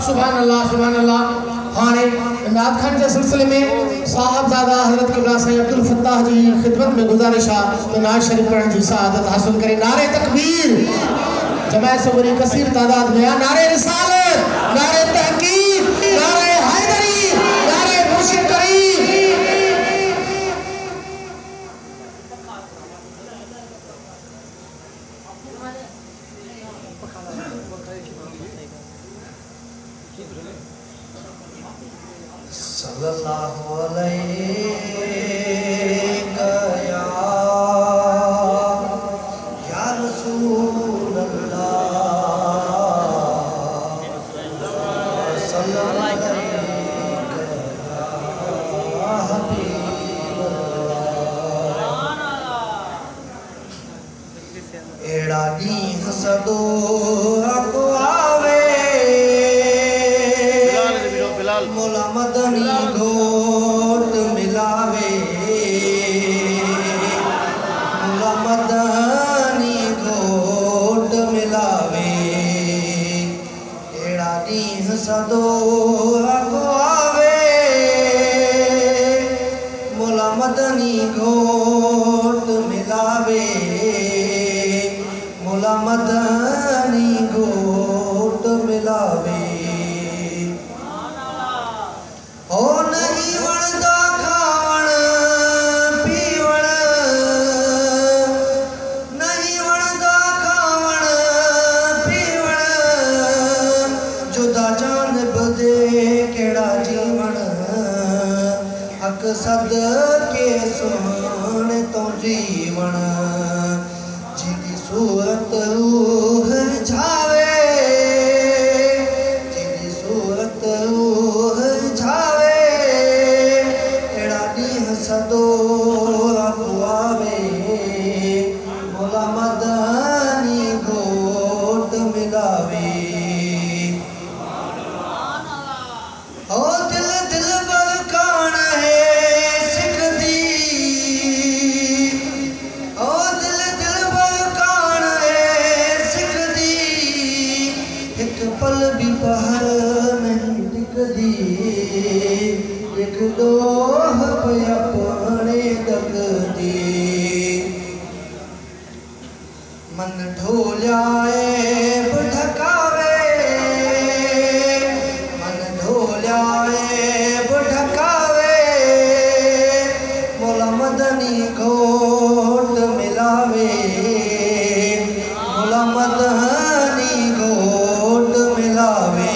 सुभान अल्लाह सुभान अल्लाह। हाने नात खान के सिलसिले में साहबजादा हजरत किबला सैयद अब्दुल फत्ताह जी खिदमत में गुजारिश है तो नात शरीफ पढ़ने की सआदत हासिल करें। नारे तकबीर, जमात से बड़ी कसीर तादाद में नारे रिसालत, नारे तहकीक, नारे हैदरी, नारे मुर्शिद करीम। सल्लल्लाहु अलैहि या रसूल अल्लाह, सल्लल्लाहु या हबीब अल्लाह। एड़ा ॾींहुं सदो अॻु आवे मोला मदनी घोट मिलावे, मोला मदनी घोट मिलावे। एड़ा ॾींहुं सदो अॻु आवे मोला मदनी घोट मिलावे, मोला मदनी घोट मिलावे। ओ नहीं वणदा खावण पीवण, नहीं वणदा खावण पीवण, जुदा जानिब दे केड़ा जीवण। हक सदके सुहाणे तो जीवण, जिदी सूरत रूह रिझावे, जिदी सूरत रूह रिझावे। सदो अॻु आवे मोला मदनी घोट मिलावे। ओ दिल दिल बरकान है सिखदी, ओ दिल दिल बरकान है सिखदी। एक पल भी बाहर नहीं टिकदी, एक डोह पे अपने दगदी। मन ढोल्याए ढकावे, मन ढोल्याए ढकावे। मोला मदनी घोट मिलावे, मोला मदनी घोट मिलावे।